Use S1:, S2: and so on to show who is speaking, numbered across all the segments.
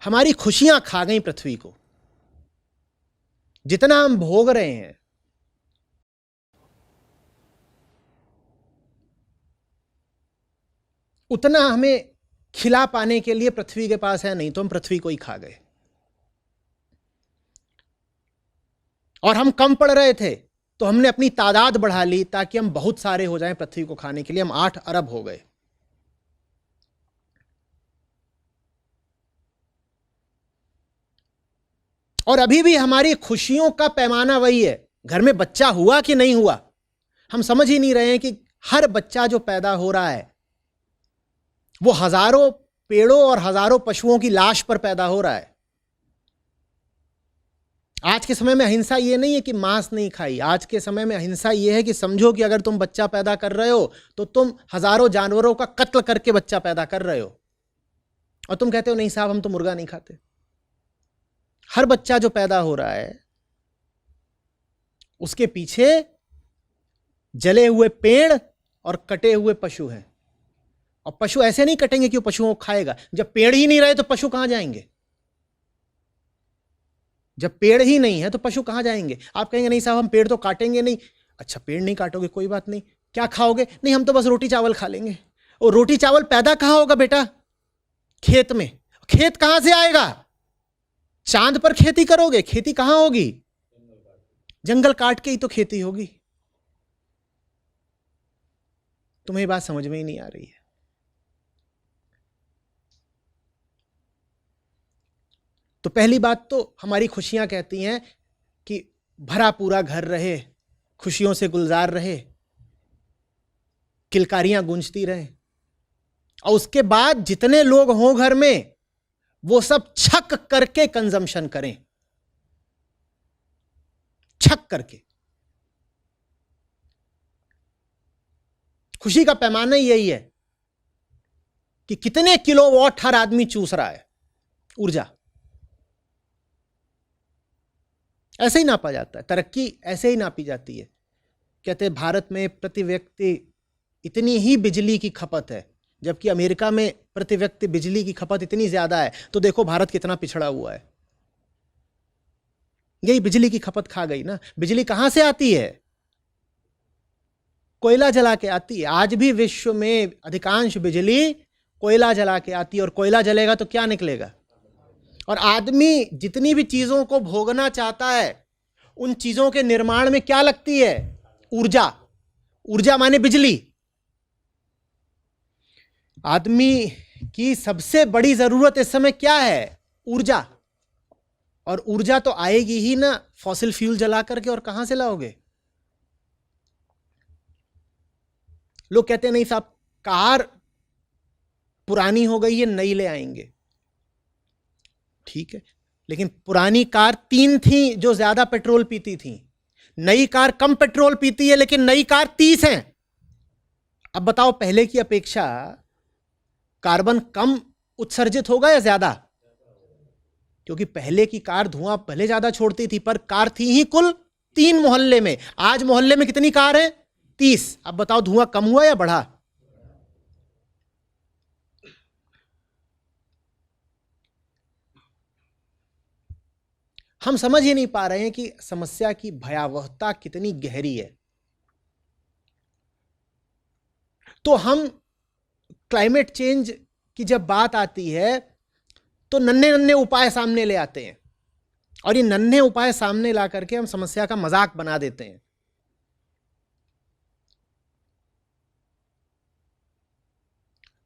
S1: हमारी खुशियां खा गई पृथ्वी को। जितना हम भोग रहे हैं उतना हमें खिला पाने के लिए पृथ्वी के पास है नहीं, तो हम पृथ्वी को ही खा गए। और हम कम पड़ रहे थे तो हमने अपनी तादाद बढ़ा ली ताकि हम बहुत सारे हो जाएं पृथ्वी को खाने के लिए। हम 8 अरब हो गए। और अभी भी हमारी खुशियों का पैमाना वही है। घर में बच्चा हुआ कि नहीं हुआ, हम समझ ही नहीं रहे हैं कि हर बच्चा जो पैदा हो रहा है वो हजारों पेड़ों और हजारों पशुओं की लाश पर पैदा हो रहा है। आज के समय में अहिंसा ये नहीं है कि मांस नहीं खाई। आज के समय में अहिंसा ये है कि समझो कि अगर तुम बच्चा पैदा कर रहे हो तो तुम हजारों जानवरों का कत्ल करके बच्चा पैदा कर रहे हो, और तुम कहते हो नहीं साहब हम तो मुर्गा नहीं खाते। हर बच्चा जो पैदा हो रहा है उसके पीछे जले हुए पेड़ और कटे हुए पशु हैं। और पशु ऐसे नहीं कटेंगे कि वो पशुओं को खाएगा। जब पेड़ ही नहीं रहे तो पशु कहां जाएंगे? जब पेड़ ही नहीं है तो पशु कहां जाएंगे? आप कहेंगे नहीं साहब हम पेड़ तो काटेंगे नहीं। अच्छा पेड़ नहीं काटोगे, कोई बात नहीं, क्या खाओगे? नहीं हम तो बस रोटी चावल खा लेंगे। और रोटी चावल पैदा कहां होगा बेटा? खेत में। खेत कहां से आएगा? चांद पर खेती करोगे, खेती कहां होगी? जंगल काट के ही तो खेती होगी। तुम्हें बात समझ में ही नहीं आ रही है। तो पहली बात तो हमारी खुशियां कहती हैं कि भरा पूरा घर रहे, खुशियों से गुलजार रहे, किलकारियां गूंजती रहे। और उसके बाद जितने लोग हों घर में वो सब छक करके कंजम्पशन करें, छक करके। खुशी का पैमाना यही है कि कितने किलोवाट हर आदमी चूस रहा है ऊर्जा। ऐसे ही नापा जाता है, तरक्की ऐसे ही नापी जाती है। कहते हैं भारत में प्रति व्यक्ति इतनी ही बिजली की खपत है, जबकि अमेरिका में प्रति व्यक्ति बिजली की खपत इतनी ज्यादा है। तो देखो भारत कितना पिछड़ा हुआ है। यही बिजली की खपत खा गई ना। बिजली कहां से आती है? कोयला जला के आती है। आज भी विश्व में अधिकांश बिजली कोयला जला के आती है। और कोयला जलेगा तो क्या निकलेगा? और आदमी जितनी भी चीजों को भोगना चाहता है उन चीजों के निर्माण में क्या लगती है? ऊर्जा। ऊर्जा माने बिजली। आदमी की सबसे बड़ी जरूरत इस समय क्या है? ऊर्जा। और ऊर्जा तो आएगी ही ना फॉसिल फ्यूल जला करके, और कहां से लाओगे? लोग कहते हैं नहीं साहब कार पुरानी हो गई है, नई ले आएंगे। ठीक है, लेकिन पुरानी कार 3 थी जो ज्यादा पेट्रोल पीती थी, नई कार कम पेट्रोल पीती है लेकिन नई कार 30 है। अब बताओ पहले की अपेक्षा कार्बन कम उत्सर्जित होगा या ज्यादा? क्योंकि पहले की कार धुआं भले ज्यादा छोड़ती थी पर कार थी ही कुल 3 मोहल्ले में। आज मोहल्ले में कितनी कार है? 30। अब बताओ धुआं कम हुआ या बढ़ा? हम समझ ही नहीं पा रहे हैं कि समस्या की भयावहता कितनी गहरी है। तो हम क्लाइमेट चेंज की जब बात आती है तो नन्हे नन्हे उपाय सामने ले आते हैं, और ये नन्हे उपाय सामने ला करके हम समस्या का मजाक बना देते हैं।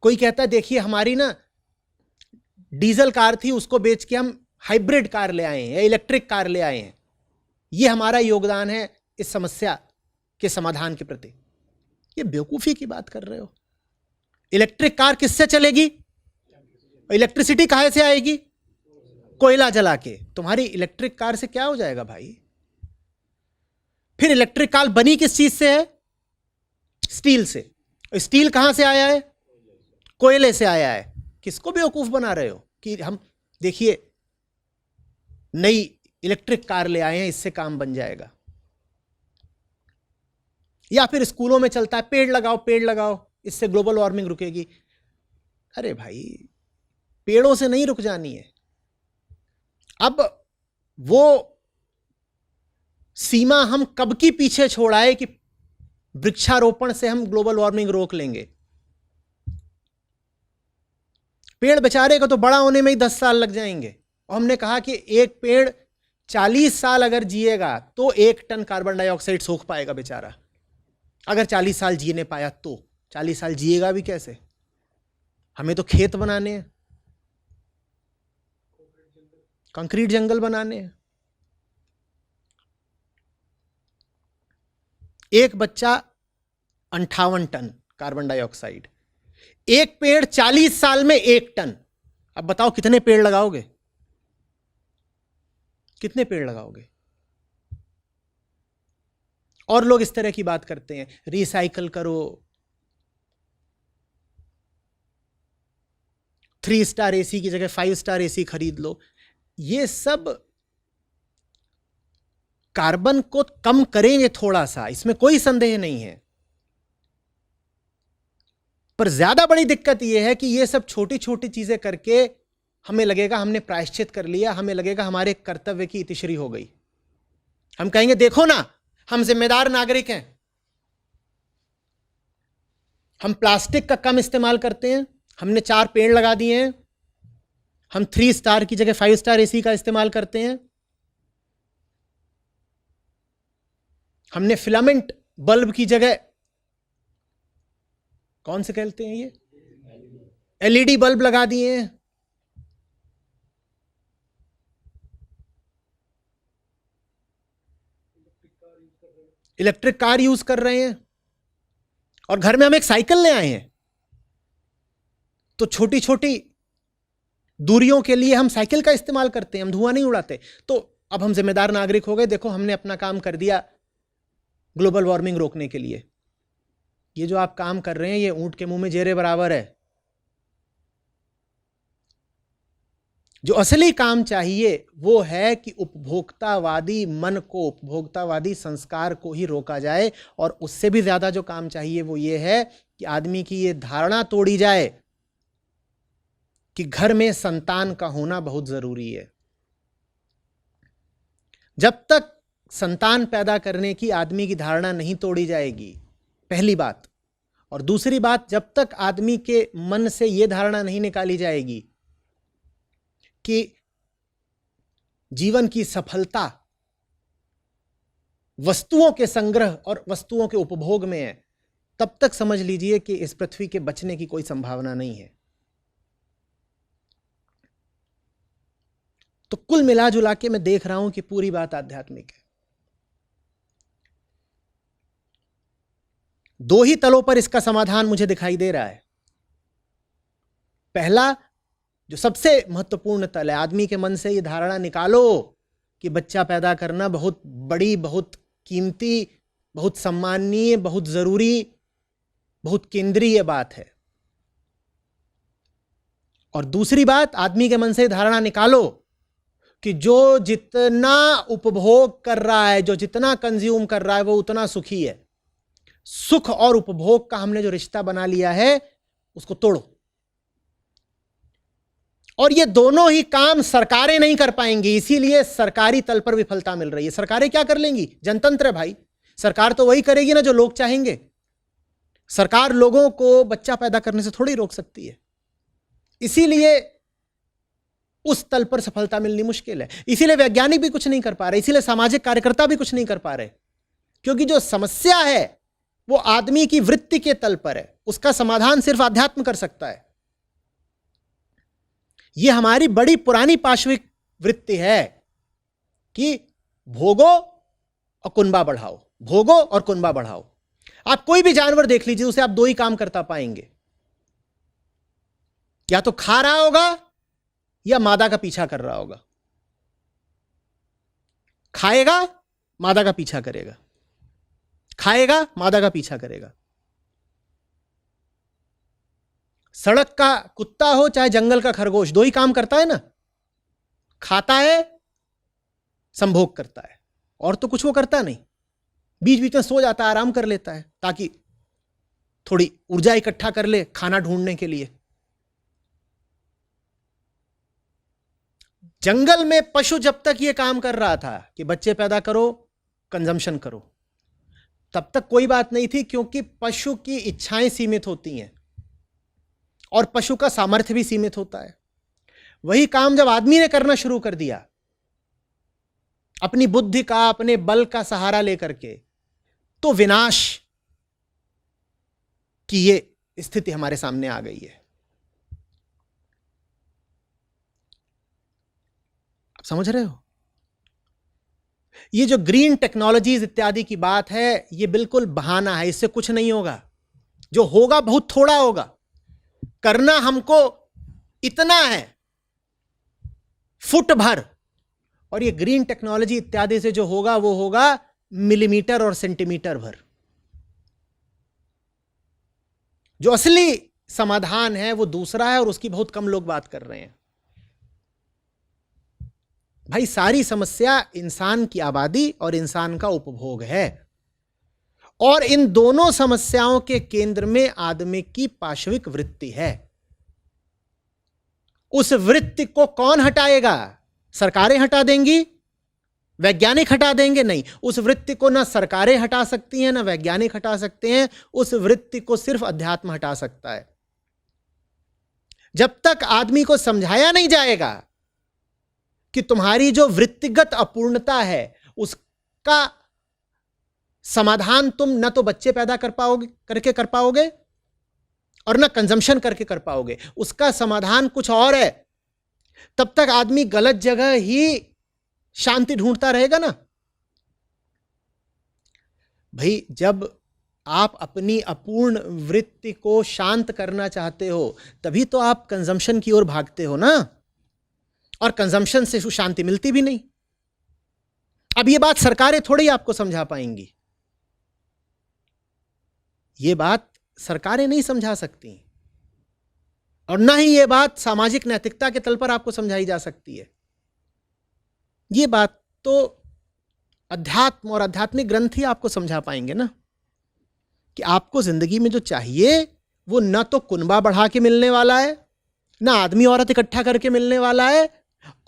S1: कोई कहता है देखिए हमारी ना डीजल कार थी, उसको बेच के हम हाइब्रिड कार ले आए हैं या इलेक्ट्रिक कार ले आए हैं, ये हमारा योगदान है इस समस्या के समाधान के प्रति। ये बेवकूफी की बात कर रहे हो। इलेक्ट्रिक कार किससे चलेगी? इलेक्ट्रिसिटी कहां से आएगी? कोयला जला के। तुम्हारी इलेक्ट्रिक कार से क्या हो जाएगा भाई? फिर इलेक्ट्रिक कार बनी किस चीज से है? स्टील से। स्टील कहां से आया है? कोयले से आया है। किसको बेवकूफ बना रहे हो कि हम देखिए नई इलेक्ट्रिक कार ले आए हैं, इससे काम बन जाएगा। या फिर स्कूलों में चलता है पेड़ लगाओ पेड़ लगाओ, इससे ग्लोबल वार्मिंग रुकेगी। अरे भाई पेड़ों से नहीं रुक जानी है, अब वो सीमा हम कब की पीछे छोड़ आए कि वृक्षारोपण से हम ग्लोबल वार्मिंग रोक लेंगे। पेड़ बेचारे को तो बड़ा होने में ही 10 साल लग जाएंगे, और हमने कहा कि एक पेड़ 40 साल अगर जिएगा तो 1 टन कार्बन डाइऑक्साइड सोख पाएगा बेचारा। अगर 40 साल जीने पाया तो 40 साल जिएगा भी कैसे? हमें तो खेत बनाने हैं, कंक्रीट जंगल बनाने हैं। एक बच्चा 58 टन कार्बन डाइऑक्साइड, एक पेड़ 40 साल में 1 टन। अब बताओ कितने पेड़ लगाओगे? कितने पेड़ लगाओगे? और लोग इस तरह की बात करते हैं, रिसाइकल करो, 3 स्टार एसी की जगह 5 स्टार एसी खरीद लो। ये सब कार्बन को कम करेंगे थोड़ा सा, इसमें कोई संदेह नहीं है, पर ज्यादा बड़ी दिक्कत यह है कि ये सब छोटी छोटी चीजें करके हमें लगेगा हमने प्रायश्चित कर लिया, हमें लगेगा हमारे कर्तव्य की इतिश्री हो गई। हम कहेंगे देखो ना, हम जिम्मेदार नागरिक हैं, हम प्लास्टिक का कम इस्तेमाल करते हैं, हमने 4 पेड़ लगा दिए हैं, हम 3 स्टार की जगह 5 स्टार एसी का इस्तेमाल करते हैं, हमने फिलामेंट बल्ब की जगह कौन से कहते हैं ये एलईडी बल्ब लगा दिए हैं, इलेक्ट्रिक कार यूज कर रहे हैं, और घर में हम एक साइकिल ले आए हैं। तो छोटी छोटी दूरियों के लिए हम साइकिल का इस्तेमाल करते हैं, हम धुआं नहीं उड़ाते। तो अब हम जिम्मेदार नागरिक हो गए, देखो हमने अपना काम कर दिया ग्लोबल वार्मिंग रोकने के लिए। ये जो आप काम कर रहे हैं ये ऊंट के मुंह में जेरे बराबर है। जो असली काम चाहिए वो है कि उपभोक्तावादी मन को, उपभोक्तावादी संस्कार को ही रोका जाए, और उससे भी ज्यादा जो काम चाहिए वो ये है कि आदमी की ये धारणा तोड़ी जाए कि घर में संतान का होना बहुत जरूरी है। जब तक संतान पैदा करने की आदमी की धारणा नहीं तोड़ी जाएगी, पहली बात, और दूसरी बात, जब तक आदमी के मन से यह धारणा नहीं निकाली जाएगी कि जीवन की सफलता वस्तुओं के संग्रह और वस्तुओं के उपभोग में है, तब तक समझ लीजिए कि इस पृथ्वी के बचने की कोई संभावना नहीं है। तो कुल मिलाजुला के मैं देख रहा हूं कि पूरी बात आध्यात्मिक है। 2 ही तलों पर इसका समाधान मुझे दिखाई दे रहा है। पहला, जो सबसे महत्वपूर्ण तल है, आदमी के मन से ये धारणा निकालो कि बच्चा पैदा करना बहुत बड़ी, बहुत कीमती, बहुत सम्माननीय, बहुत जरूरी, बहुत केंद्रीय बात है। और दूसरी बात, आदमी के मन से धारणा निकालो कि जो जितना उपभोग कर रहा है, जो जितना कंज्यूम कर रहा है, वो उतना सुखी है। सुख और उपभोग का हमने जो रिश्ता बना लिया है उसको तोड़ो। और ये दोनों ही काम सरकारें नहीं कर पाएंगी, इसीलिए सरकारी तल पर विफलता मिल रही है। सरकारें क्या कर लेंगी? जनतंत्र है भाई, सरकार तो वही करेगी ना जो लोग चाहेंगे। सरकार लोगों को बच्चा पैदा करने से थोड़ी रोक सकती है, इसीलिए उस तल पर सफलता मिलनी मुश्किल है। इसीलिए वैज्ञानिक भी कुछ नहीं कर पा रहे, इसीलिए सामाजिक कार्यकर्ता भी कुछ नहीं कर पा रहे, क्योंकि जो समस्या है वो आदमी की वृत्ति के तल पर है। उसका समाधान सिर्फ आध्यात्म कर सकता है। यह हमारी बड़ी पुरानी पाशविक वृत्ति है कि भोगो और कुनबा बढ़ाओ, भोगो और कुनबा बढ़ाओ। आप कोई भी जानवर देख लीजिए, उसे आप 2 ही काम करता पाएंगे, या तो खा रहा होगा या मादा का पीछा कर रहा होगा। खाएगा, मादा का पीछा करेगा, खाएगा, मादा का पीछा करेगा। सड़क का कुत्ता हो चाहे जंगल का खरगोश, 2 ही काम करता है ना, खाता है, संभोग करता है, और तो कुछ वो करता नहीं। बीच बीच में सो जाता है, आराम कर लेता है, ताकि थोड़ी ऊर्जा इकट्ठा कर ले खाना ढूंढने के लिए। जंगल में पशु जब तक ये काम कर रहा था कि बच्चे पैदा करो, कंजम्पशन करो, तब तक कोई बात नहीं थी, क्योंकि पशु की इच्छाएं सीमित होती हैं और पशु का सामर्थ्य भी सीमित होता है। वही काम जब आदमी ने करना शुरू कर दिया अपनी बुद्धि का, अपने बल का सहारा लेकर के, तो विनाश की ये स्थिति हमारे सामने आ गई है। आप समझ रहे हो? ये जो ग्रीन टेक्नोलॉजीज इत्यादि की बात है, ये बिल्कुल बहाना है, इससे कुछ नहीं होगा। जो होगा बहुत थोड़ा होगा। करना हमको इतना है, फुट भर, और ये ग्रीन टेक्नोलॉजी इत्यादि से जो होगा वो होगा मिलीमीटर और सेंटीमीटर भर। जो असली समाधान है वो दूसरा है, और उसकी बहुत कम लोग बात कर रहे हैं। भाई, सारी समस्या इंसान की आबादी और इंसान का उपभोग है, और इन दोनों समस्याओं के केंद्र में आदमी की पाशविक वृत्ति है। उस वृत्ति को कौन हटाएगा? सरकारें हटा देंगी? वैज्ञानिक हटा देंगे? नहीं, उस वृत्ति को ना सरकारें हटा सकती हैं, ना वैज्ञानिक हटा सकते हैं। उस वृत्ति को सिर्फ अध्यात्म हटा सकता है। जब तक आदमी को समझाया नहीं जाएगा कि तुम्हारी जो वृत्तिगत अपूर्णता है उसका समाधान तुम न तो बच्चे पैदा कर पाओगे और न कंजम्पशन करके कर पाओगे, उसका समाधान कुछ और है, तब तक आदमी गलत जगह ही शांति ढूंढता रहेगा ना। भाई, जब आप अपनी अपूर्ण वृत्ति को शांत करना चाहते हो तभी तो आप कंजम्पशन की ओर भागते हो ना, और कंजम्पशन से शांति मिलती भी नहीं। अब ये बात सरकारें थोड़ी आपको समझा पाएंगी, ये बात सरकारें नहीं समझा सकती, और ना ही ये बात सामाजिक नैतिकता के तल पर आपको समझाई जा सकती है। ये बात तो अध्यात्म और आध्यात्मिक ग्रंथ ही आपको समझा पाएंगे ना, कि आपको जिंदगी में जो चाहिए वो न तो कुनबा बढ़ा के मिलने वाला है, ना आदमी औरत इकट्ठा करके मिलने वाला है,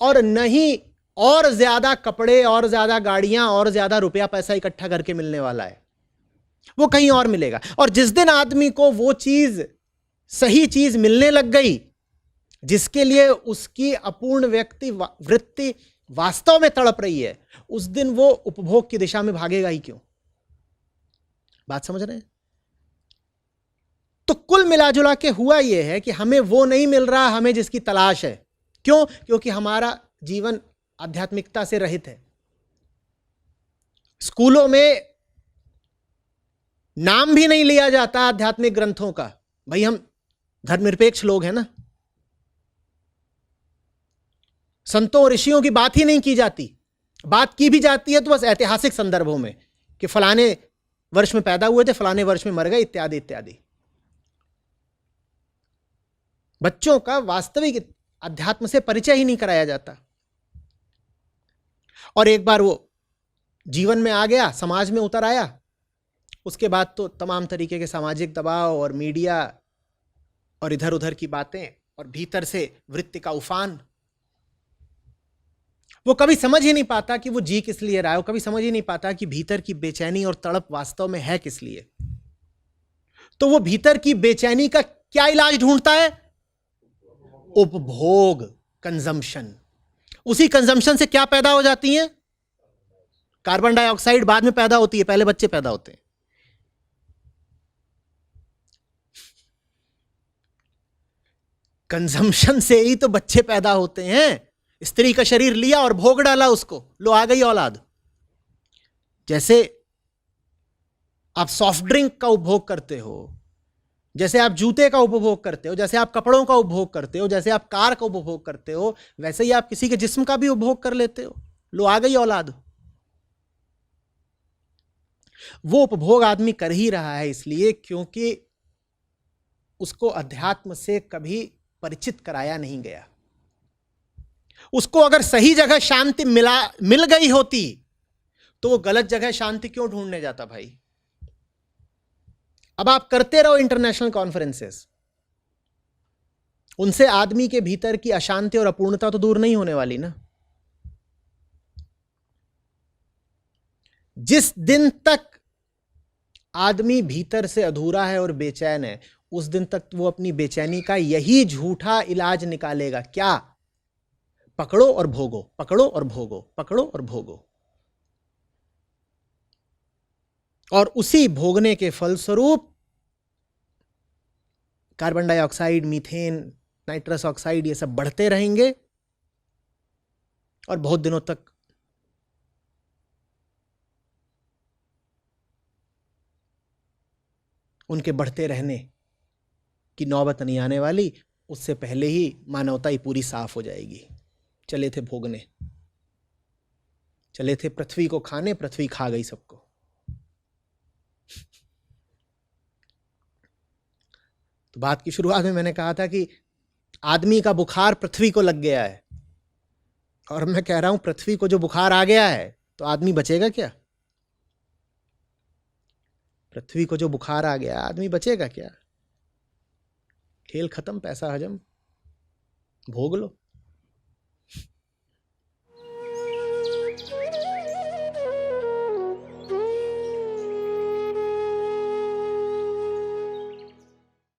S1: और न ही और ज्यादा कपड़े और ज्यादा गाड़ियां और ज्यादा रुपया पैसा इकट्ठा करके मिलने वाला है। वो कहीं और मिलेगा। और जिस दिन आदमी को वो चीज, सही चीज मिलने लग गई जिसके लिए उसकी अपूर्ण वृत्ति वास्तव में तड़प रही है, उस दिन वो उपभोग की दिशा में भागेगा ही क्यों? बात समझ रहे हैं? तो कुल मिलाजुला के हुआ यह है कि हमें वो नहीं मिल रहा हमें जिसकी तलाश है। क्यों? क्योंकि हमारा जीवन आध्यात्मिकता से रहित है। स्कूलों में नाम भी नहीं लिया जाता आध्यात्मिक ग्रंथों का। भाई, हम धर्मनिरपेक्ष लोग हैं ना। संतों और ऋषियों की बात ही नहीं की जाती। बात की भी जाती है तो बस ऐतिहासिक संदर्भों में, कि फलाने वर्ष में पैदा हुए थे, फलाने वर्ष में मर गए, इत्यादि इत्यादि। बच्चों का वास्तविक अध्यात्म से परिचय ही नहीं कराया जाता। और एक बार वो जीवन में आ गया, समाज में उतर आया, उसके बाद तो तमाम तरीके के सामाजिक दबाव और मीडिया और इधर उधर की बातें और भीतर से वृत्ति का उफान। वो कभी समझ ही नहीं पाता कि वो जी किस लिए रहा है, वो कभी समझ ही नहीं पाता कि भीतर की बेचैनी और तड़प वास्तव में है किस लिए। तो वो भीतर की बेचैनी का क्या इलाज ढूंढता है? उपभोग, कंजम्पशन। उसी कंजम्पशन से क्या पैदा हो जाती है? कार्बन डाइऑक्साइड बाद में पैदा होती है, पहले बच्चे पैदा होते हैं। कंजम्पशन से ही तो बच्चे पैदा होते हैं। स्त्री का शरीर लिया और भोग डाला उसको, लो आ गई औलाद। जैसे आप सॉफ्ट ड्रिंक का उपभोग करते हो, जैसे आप जूते का उपभोग करते हो, जैसे आप कपड़ों का उपभोग करते हो, जैसे आप कार का उपभोग करते हो, वैसे ही आप किसी के जिस्म का भी उपभोग कर लेते हो, लो आ गई औलाद। वो उपभोग आदमी कर ही रहा है इसलिए क्योंकि उसको अध्यात्म से कभी परिचित कराया नहीं गया। उसको अगर सही जगह शांति मिल गई होती तो वो गलत जगह शांति क्यों ढूंढने जाता भाई? अब आप करते रहो इंटरनेशनल कॉन्फ्रेंसेस, उनसे आदमी के भीतर की अशांति और अपूर्णता तो दूर नहीं होने वाली ना। जिस दिन तक आदमी भीतर से अधूरा है और बेचैन है, उस दिन तक वो अपनी बेचैनी का यही झूठा इलाज निकालेगा। क्या? पकड़ो और भोगो, पकड़ो और भोगो, पकड़ो और भोगो। और उसी भोगने के फलस्वरूप carbon dioxide, methane, nitrous oxide, ये सब बढ़ते रहेंगे और बहुत दिनों तक उनके बढ़ते रहने की नौबत नहीं आने वाली। उससे पहले ही मानवता ही पूरी साफ हो जाएगी। चले थे भोगने, चले थे पृथ्वी को खाने, पृथ्वी खा गई सबको। तो बात की शुरुआत में मैंने कहा था कि आदमी का बुखार पृथ्वी को लग गया है, और मैं कह रहा हूं पृथ्वी को जो बुखार आ गया है तो आदमी बचेगा क्या? पृथ्वी को जो बुखार आ गया, आदमी बचेगा क्या? खेल खत्म, पैसा हजम, भोग लो।